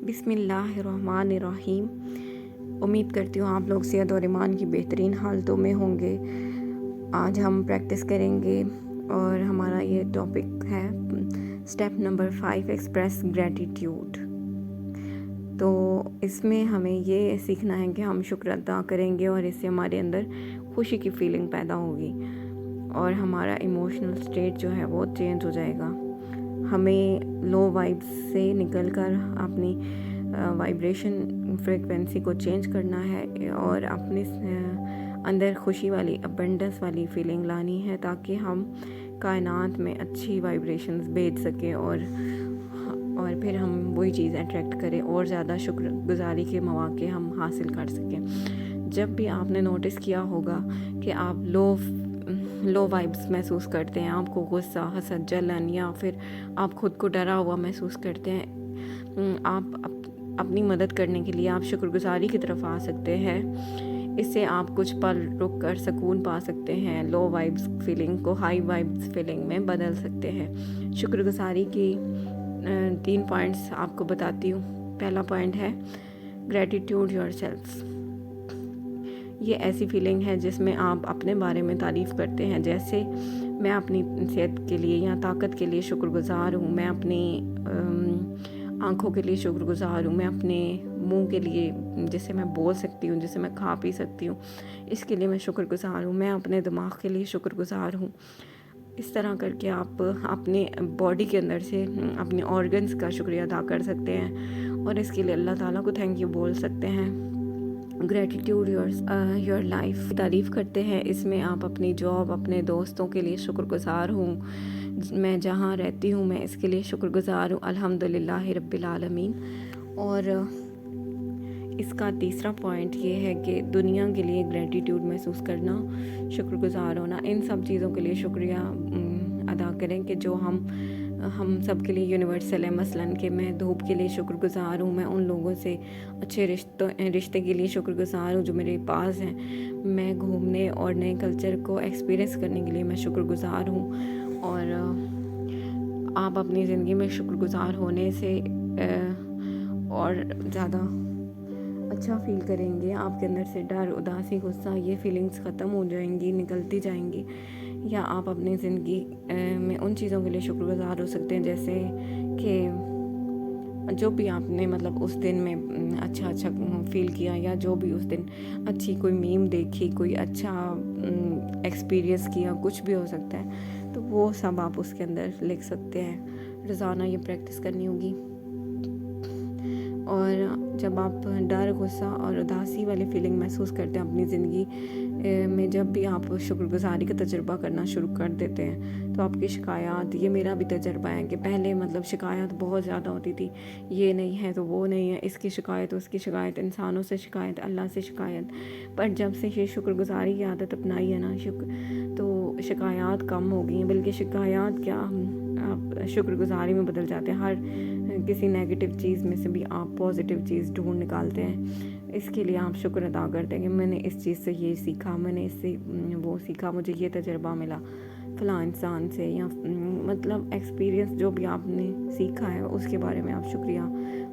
بسم اللہ الرحمن الرحیم۔ امید کرتی ہوں آپ لوگ صحت اور ایمان کی بہترین حالتوں میں ہوں گے۔ آج ہم پریکٹس کریں گے اور ہمارا یہ ٹاپک ہے اسٹیپ نمبر 5 ایکسپریس گریٹیٹیوڈ۔ تو اس میں ہمیں یہ سیکھنا ہے کہ ہم شکر ادا کریں گے اور اس سے ہمارے اندر خوشی کی فیلنگ پیدا ہوگی اور ہمارا ایموشنل اسٹیٹ جو ہے وہ چینج ہو جائے گا۔ ہمیں لو وائبس سے نکل کر اپنی وائبریشن فریکوینسی کو چینج کرنا ہے اور اپنے اندر خوشی والی ابنڈنس والی فیلنگ لانی ہے تاکہ ہم کائنات میں اچھی وائبریشنز بھیج سکیں اور پھر ہم وہی چیز اٹریکٹ کریں اور زیادہ شکر گزاری کے مواقع ہم حاصل کر سکیں۔ جب بھی آپ نے نوٹس کیا ہوگا کہ آپ لو وائبس محسوس کرتے ہیں، آپ کو غصہ، حسد، جلن یا پھر آپ خود کو ڈرا ہوا محسوس کرتے ہیں، آپ اپنی مدد کرنے کے لیے آپ شکر گزاری کی طرف آ سکتے ہیں۔ اس سے آپ کچھ پل رک کر سکون پا سکتے ہیں، لو وائبس فیلنگ کو ہائی وائبس فیلنگ میں بدل سکتے ہیں۔ شکر گزاری کی 3 پوائنٹس آپ کو بتاتی ہوں۔ پہلا پوائنٹ ہے گریٹیٹیوڈ یور سیلف۔ یہ ایسی فیلنگ ہے جس میں آپ اپنے بارے میں تعریف کرتے ہیں، جیسے میں اپنی صحت کے لیے یا طاقت کے لیے شکر گزار ہوں، میں اپنی آنکھوں کے لیے شکر گزار ہوں، میں اپنے منہ کے لیے جسے میں بول سکتی ہوں، جسے میں کھا پی سکتی ہوں، اس کے لیے میں شکر گزار ہوں، میں اپنے دماغ کے لیے شکر گزار ہوں۔ اس طرح کر کے آپ اپنے باڈی کے اندر سے اپنے آرگنز کا شکریہ ادا کر سکتے ہیں اور اس کے لیے اللہ تعالیٰ کو تھینک یو بول سکتے ہیں۔ گریٹیٹیوڈ یور لائف تعریف کرتے ہیں، اس میں آپ اپنی جاب، اپنے دوستوں کے لیے شکر گزار ہوں، میں جہاں رہتی ہوں میں اس کے لیے شکر گزار ہوں، الحمدللہ رب العالمین۔ اور اس کا تیسرا پوائنٹ یہ ہے کہ دنیا کے لیے گریٹیٹیوڈ محسوس کرنا، شکر گزار ہونا، ان سب چیزوں کے لیے شکریہ ادا کریں کہ جو ہم سب کے لیے یونیورسل ہے۔ مثلاً کہ میں دھوپ کے لیے شکر گزار ہوں، میں ان لوگوں سے اچھے رشتے کے لیے شکر گزار ہوں جو میرے پاس ہیں، میں گھومنے اور نئے کلچر کو ایکسپیرینس کرنے کے لیے میں شکر گزار ہوں۔ اور آپ اپنی زندگی میں شکر گزار ہونے سے اور زیادہ اچھا فیل کریں گے، آپ کے اندر سے ڈر، اداسی، غصہ، یہ فیلنگز ختم ہو جائیں گی، نکلتی جائیں گی۔ یا آپ اپنی زندگی میں ان چیزوں کے لیے شکر گزار ہو سکتے ہیں جیسے کہ جو بھی آپ نے مطلب اس دن میں اچھا فیل کیا، یا جو بھی اس دن اچھی کوئی میم دیکھی، کوئی اچھا ایکسپیرینس کیا، کچھ بھی ہو سکتا ہے، تو وہ سب آپ اس کے اندر لکھ سکتے ہیں۔ روزانہ یہ پریکٹس کرنی ہوگی۔ اور جب آپ ڈر، غصہ اور اداسی والی فیلنگ محسوس کرتے ہیں اپنی زندگی میں، جب بھی آپ شکر گزاری کا تجربہ کرنا شروع کر دیتے ہیں تو آپ کی شکایات، یہ میرا بھی تجربہ ہے کہ پہلے مطلب شکایات بہت زیادہ ہوتی تھی، یہ نہیں ہے تو وہ نہیں ہے، اس کی شکایت، اس کی شکایت، انسانوں سے شکایت، اللہ سے شکایت۔ پر جب سے یہ شکر گزاری کی عادت اپنائی ہے نا تو شکایات کم ہو گئی ہیں، بلکہ شکایات کیا آپ شکر گزاری میں بدل جاتے ہیں۔ ہر کسی نیگیٹو چیز میں سے بھی آپ پازیٹیو چیز ڈھونڈ نکالتے ہیں۔ اس کے لیے آپ شکر ادا کرتے ہیں کہ میں نے اس چیز سے یہ سیکھا، میں نے اس سے وہ سیکھا، مجھے یہ تجربہ ملا فلاں انسان سے، یا مطلب ایکسپیرینس جو بھی آپ نے سیکھا ہے اس کے بارے میں آپ شکریہ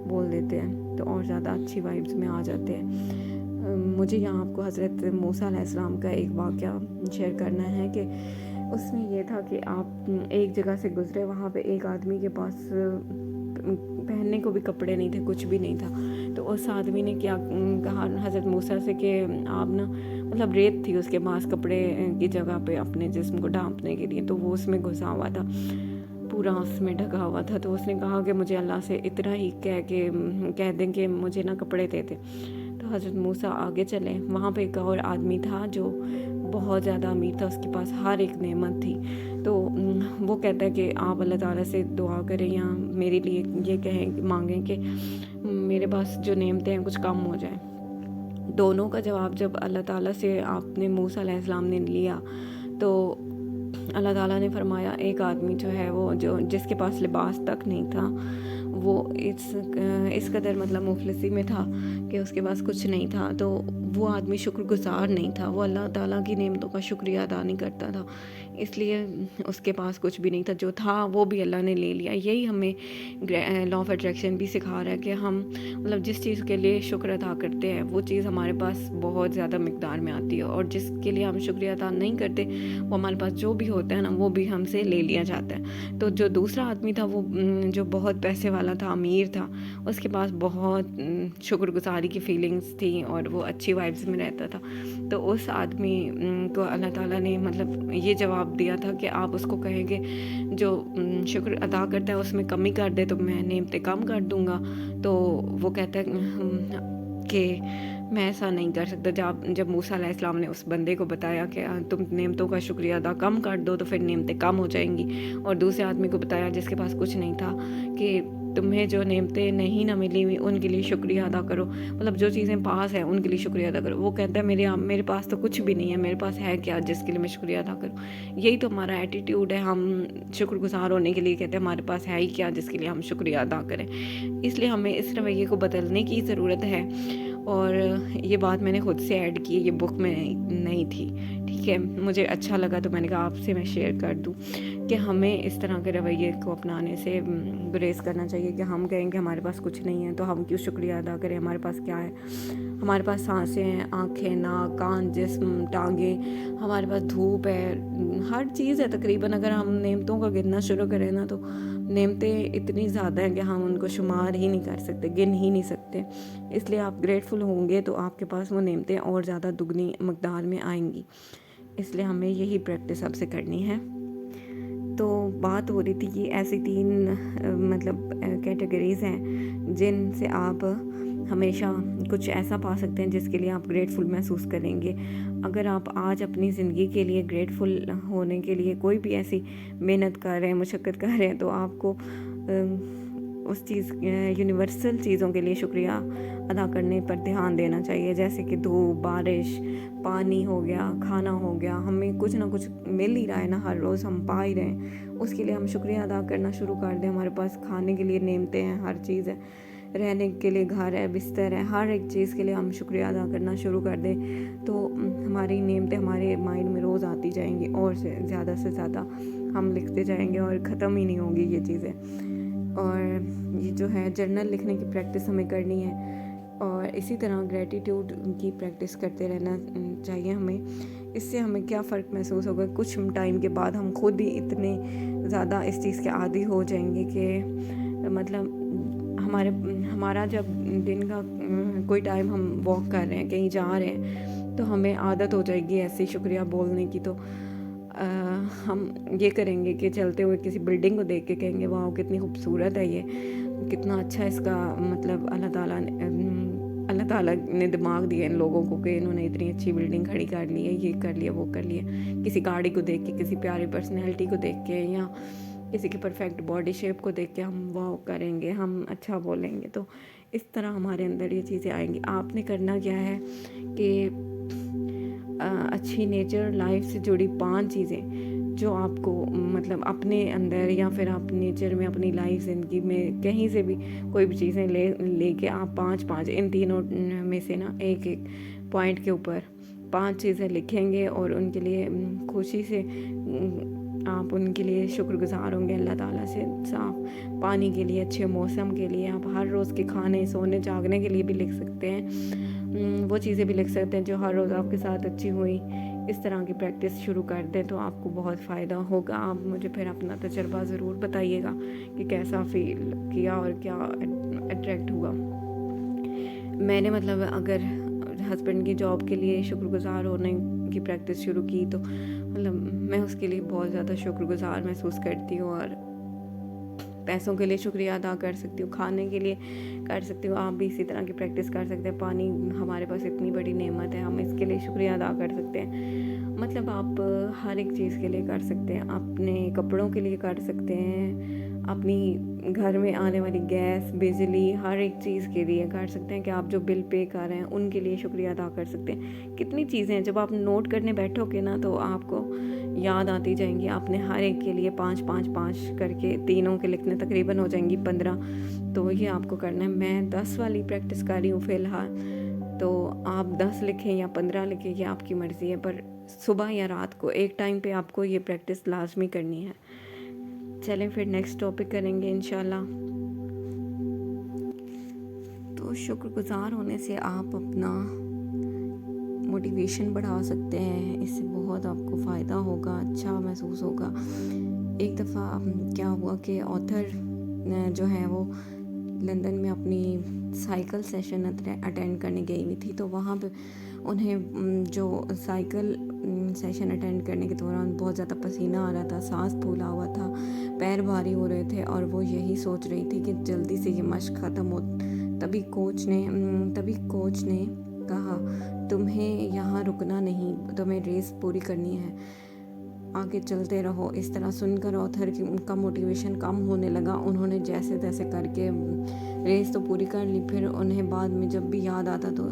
بول دیتے ہیں تو اور زیادہ اچھی وائبس میں آ جاتے ہیں۔ مجھے یہاں آپ کو حضرت موسیٰ علیہ السلام کا ایک واقعہ شیئر کرنا ہے کہ اس میں یہ تھا کہ آپ ایک جگہ سے گزرے، وہاں پہ ایک آدمی کے پاس پہننے کو بھی کپڑے نہیں تھے، کچھ بھی نہیں تھا، تو اس آدمی نے کیا کہا حضرت موسیٰ سے کہ آپ نا مطلب ریت تھی اس کے پاس کپڑے کی جگہ پہ اپنے جسم کو ڈھانپنے کے لیے، تو وہ اس میں گھسا ہوا تھا، پورا اس میں ڈھکا ہوا تھا، تو اس نے کہا کہ مجھے اللہ سے اتنا ہی کہہ دیں کہ مجھے نا کپڑے دے دے۔ تو حضرت موسیٰ آگے چلے، وہاں پہ ایک اور آدمی تھا جو بہت زیادہ امیر تھا، اس کے پاس ہر ایک نعمت تھی، تو وہ کہتا ہے کہ آپ اللہ تعالیٰ سے دعا کریں یا میرے لیے یہ کہیں، مانگیں کہ میرے پاس جو نعمتیں ہیں کچھ کم ہو جائیں۔ دونوں کا جواب جب اللہ تعالیٰ سے آپ نے موسیٰ علیہ السلام نے لیا تو اللہ تعالیٰ نے فرمایا ایک آدمی جو ہے وہ جس کے پاس لباس تک نہیں تھا، وہ اس قدر مطلب مفلسی میں تھا کہ اس کے پاس کچھ نہیں تھا، تو وہ آدمی شکر گزار نہیں تھا، وہ اللہ تعالیٰ کی نعمتوں کا شکریہ ادا نہیں کرتا تھا، اس لیے اس کے پاس کچھ بھی نہیں تھا، جو تھا وہ بھی اللہ نے لے لیا۔ یہی ہمیں لا آف اٹریکشن بھی سکھا رہا ہے کہ ہم مطلب جس چیز کے لیے شکر ادا کرتے ہیں وہ چیز ہمارے پاس بہت زیادہ مقدار میں آتی ہے، اور جس کے لیے ہم شکریہ ادا نہیں کرتے وہ ہمارے پاس جو بھی ہوتا ہے نا وہ بھی ہم سے لے لیا جاتا ہے۔ تو جو دوسرا آدمی تھا وہ جو بہت پیسے والا تھا، امیر تھا، اس کے پاس بہت شکر گزاری کی فیلنگس تھیں اور وہ اچھی وائبس میں رہتا تھا، تو اس آدمی کو اللہ تعالیٰ نے مطلب یہ جواب دیا تھا کہ آپ اس کو کہیں گے جو شکر ادا کرتا ہے اس میں کمی کر دے تو میں نعمتیں کم کر دوں گا، تو وہ کہتا ہے کہ میں ایسا نہیں کر سکتا۔ جب موسیٰ علیہ السلام نے اس بندے کو بتایا کہ تم نعمتوں کا شکریہ ادا کم کر دو تو پھر نعمتیں کم ہو جائیں گی، اور دوسرے آدمی کو بتایا جس کے پاس کچھ نہیں تھا کہ تمہیں جو نعمتیں نہیں نہ ملی ہوئی ان کے لیے شکریہ ادا کرو، مطلب جو چیزیں پاس ہیں ان کے لیے شکریہ ادا کرو۔ وہ کہتا ہے میرے پاس تو کچھ بھی نہیں ہے، میرے پاس ہے کیا جس کے لیے میں شکریہ ادا کروں۔ یہی تو ہمارا ایٹیٹیوڈ ہے، ہم شکر گزار ہونے کے لیے کہتے ہیں ہمارے پاس ہے ہی کیا جس کے لیے ہم شکریہ ادا کریں۔ اس لیے ہمیں اس رویے کو بدلنے کی ضرورت ہے، اور یہ بات میں نے خود سے ایڈ کی، یہ بک میں نہیں تھی، ٹھیک ہے، مجھے اچھا لگا تو میں نے کہا آپ سے میں شیئر کر دوں کہ ہمیں اس طرح کے رویے کو اپنانے سے گریز کرنا چاہیے کہ ہم کہیں کہ ہمارے پاس کچھ نہیں ہے تو ہم کیوں شکریہ ادا کریں، ہمارے پاس کیا ہے، ہمارے پاس سانسیں ہیں، آنکھیں، ناک، کان، جسم، ٹانگیں، ہمارے پاس دھوپ ہے، ہر چیز ہے تقریباً۔ اگر ہم نعمتوں کا گننا شروع کریں نا تو نعمتیں اتنی زیادہ ہیں کہ ہم ان کو شمار ہی نہیں کر سکتے، گن ہی نہیں سکتے۔ اس لیے آپ گریٹفل ہوں گے تو آپ کے پاس وہ نعمتیں اور زیادہ دگنی مقدار میں آئیں گی، اس لیے ہمیں یہی پریکٹس اب سے کرنی ہے۔ تو بات ہو رہی تھی کہ ایسی 3 مطلب کیٹیگریز ہیں جن سے آپ ہمیشہ کچھ ایسا پا سکتے ہیں جس کے لیے آپ گریٹفل محسوس کریں گے۔ اگر آپ آج اپنی زندگی کے لیے گریٹفل ہونے کے لیے کوئی بھی ایسی محنت کر رہے ہیں، مشقت کر رہے ہیں، تو آپ کو اس چیز یونیورسل چیزوں کے لیے شکریہ ادا کرنے پر دھیان دینا چاہیے، جیسے کہ دھوپ، بارش، پانی ہو گیا، کھانا ہو گیا، ہمیں کچھ نہ کچھ مل ہی رہا ہے نا، ہر روز ہم پا ہی رہے ہیں، اس کے لیے ہم شکریہ ادا کرنا شروع کر دیں۔ ہمارے پاس کھانے کے لیے نعمتیں ہیں، ہر چیز ہے، رہنے کے لیے گھر ہے، بستر ہے، ہر ایک چیز کے لیے ہم شکریہ ادا کرنا شروع کر دیں تو ہماری نعمتیں ہمارے مائنڈ میں روز آتی جائیں گی، اور زیادہ سے زیادہ ہم لکھتے جائیں گے اور ختم ہی نہیں ہوں گی یہ چیزیں۔ اور یہ جو ہے جرنل لکھنے کی پریکٹس ہمیں کرنی ہے، اور اسی طرح گریٹیٹیوڈ کی پریکٹس کرتے رہنا چاہیے ہمیں۔ اس سے ہمیں کیا فرق محسوس ہوگا، کچھ ٹائم کے بعد ہم خود ہی اتنے زیادہ اس چیز کے عادی ہو جائیں گے کہ مطلب ہمارا جب دن کا کوئی ٹائم ہم واک کر رہے ہیں، کہیں جا رہے ہیں، تو ہمیں عادت ہو جائے گی ایسے شکریہ بولنے کی، تو ہم یہ کریں گے کہ چلتے ہوئے کسی بلڈنگ کو دیکھ کے کہیں گے واؤ کتنی خوبصورت ہے، یہ کتنا اچھا اس کا مطلب اللہ تعالیٰ نے دماغ دیا ان لوگوں کو کہ انہوں نے اتنی اچھی بلڈنگ کھڑی کر لی ہے، یہ کر لیا، وہ کر لیا۔ کسی گاڑی کو دیکھ کے، کسی پیاری پرسنالٹی کو دیکھ کے، یا کسی کی پرفیکٹ باڈی شیپ کو دیکھ کے ہم واؤ کریں گے، ہم اچھا بولیں گے، تو اس طرح ہمارے اندر یہ چیزیں آئیں گی۔ آپ نے کرنا کیا ہے کہ اچھی نیچر لائف سے جڑی 5 چیزیں جو آپ کو مطلب اپنے اندر یا پھر آپ نیچر میں، اپنی لائف زندگی میں کہیں سے بھی کوئی بھی چیزیں لے کے آپ 5 ان تینوں میں سے نا ایک پوائنٹ کے اوپر 5 چیزیں لکھیں گے، اور ان کے لیے خوشی سے آپ ان کے لیے شکر گزار ہوں گے اللہ تعالیٰ سے۔ صاف پانی کے لیے، اچھے موسم کے لیے، آپ ہر روز کے کھانے، سونے، جاگنے کے لیے بھی لکھ سکتے ہیں، وہ چیزیں بھی لکھ سکتے ہیں جو ہر روز آپ کے ساتھ اچھی ہوئی۔ اس طرح کی پریکٹس شروع کر دیں تو آپ کو بہت فائدہ ہوگا۔ آپ مجھے پھر اپنا تجربہ ضرور بتائیے گا کہ کیسا فیل کیا اور کیا اٹریکٹ ہوا۔ میں نے مطلب اگر ہسبینڈ کی جاب کے لیے شکر گزار ہونے کی پریکٹس شروع کی تو مطلب میں اس کے لیے بہت زیادہ شکر گزار محسوس کرتی ہوں، اور پیسوں کے لیے شکریہ ادا کر سکتی ہوں، کھانے کے لیے کر سکتی ہوں۔ آپ بھی اسی طرح کی پریکٹس کر سکتے ہیں۔ پانی ہمارے پاس اتنی بڑی نعمت ہے، ہم اس کے لیے شکریہ ادا کر سکتے ہیں۔ مطلب آپ ہر ایک چیز کے لیے کر سکتے ہیں، اپنے کپڑوں کے لیے کر سکتے ہیں، اپنی گھر میں آنے والی گیس، بجلی، ہر ایک چیز کے لیے کر سکتے ہیں کہ آپ جو بل پے کر رہے ہیں ان کے لیے شکریہ ادا کر سکتے ہیں۔ کتنی چیزیں ہیں، جب آپ نوٹ کرنے بیٹھو گے نا تو آپ کو یاد آتی جائیں گی. آپ نے ہر ایک کے لیے 5 5 5 کر کے تینوں کے لکھنے تقریباً ہو جائیں گی 15. تو یہ آپ کو کرنا ہے. میں 10 والی پریکٹس کر رہی ہوں فی الحال, تو آپ 10 لکھیں یا 15 لکھیں, یہ آپ کی مرضی ہے, پر صبح یا رات کو ایک ٹائم پہ آپ کو یہ پریکٹس لازمی کرنی ہے. چلیں پھر نیکسٹ ٹاپک کریں گے انشاءاللہ. تو شکر گزار ہونے سے آپ اپنا موٹیویشن بڑھا سکتے ہیں. اس سے بہت آپ کو فائدہ ہوگا, اچھا محسوس ہوگا. ایک دفعہ کیا ہوا کہ آتھر جو ہے وہ لندن میں اپنی سائیکل سیشن اٹینڈ کرنے گئی ہوئی تھی. تو وہاں پہ انہیں جو سائیکل سیشن اٹینڈ کرنے کے دوران بہت زیادہ پسینہ آ رہا تھا, سانس پھولا ہوا تھا, پیر بھاری ہو رہے تھے, اور وہ یہی سوچ رہی تھی کہ جلدی سے یہ مشق ختم ہو. تبھی کوچ نے کہا, تمہیں یہاں رکنا نہیں, تمہیں ریس پوری کرنی ہے, آگے چلتے رہو. اس طرح سن کر آتھر کی ان کا موٹیویشن کم ہونے لگا. انہوں نے جیسے تیسے کر کے ریس تو پوری کر لی. پھر انہیں بعد میں جب بھی یاد آتا تو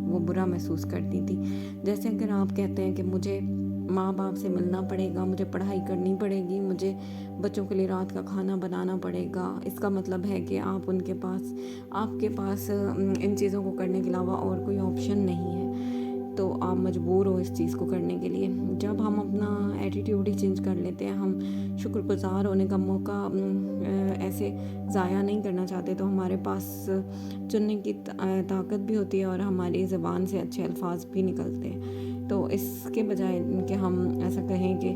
وہ برا محسوس کرتی تھی. جیسے اگر آپ کہتے ہیں کہ مجھے ماں باپ سے ملنا پڑے گا, مجھے پڑھائی کرنی پڑے گی, مجھے بچوں کے لیے رات کا کھانا بنانا پڑے گا, اس کا مطلب ہے کہ آپ کے پاس ان چیزوں کو کرنے کے علاوہ اور کوئی آپشن نہیں ہے, تو آپ مجبور ہو اس چیز کو کرنے کے لیے. جب ہم اپنا ایٹیٹیوڈ ہی چینج کر لیتے ہیں, ہم شکر گزار ہونے کا موقع ایسے ضائع نہیں کرنا چاہتے, تو ہمارے پاس چننے کی طاقت بھی ہوتی ہے اور ہماری زبان سے اچھے الفاظ بھی نکلتے ہیں. تو اس کے بجائے کہ ہم ایسا کہیں کہ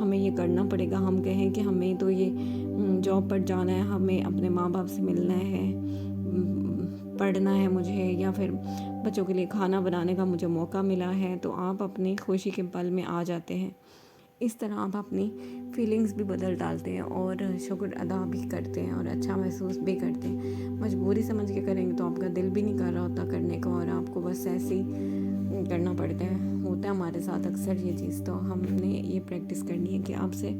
ہمیں یہ کرنا پڑے گا, ہم کہیں کہ ہمیں تو یہ جاب پر جانا ہے, ہمیں اپنے ماں باپ سے ملنا ہے, پڑھنا ہے مجھے, یا پھر بچوں کے لیے کھانا بنانے کا مجھے موقع ملا ہے, تو آپ اپنی خوشی کے پل میں آ جاتے ہیں. اس طرح آپ اپنی فیلنگز بھی بدل ڈالتے ہیں اور شکر ادا بھی کرتے ہیں اور اچھا محسوس بھی کرتے ہیں. مجبوری سمجھ کے کریں گے تو آپ کا دل بھی نہیں کر رہا ہوتا کرنے کو, اور آپ کو بس ایسے ہی کرنا پڑتا ہے. ہوتا ہے ہمارے ساتھ اکثر یہ چیز. تو ہم نے یہ پریکٹس کرنی ہے کہ آپ سے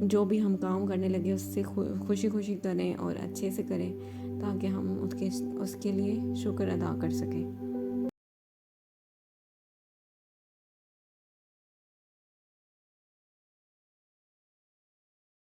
جو بھی ہم کام کرنے لگے اس سے خوشی کریں اور اچھے سے کریں, تاکہ ہم اس کے لیے شکر ادا کر سکیں.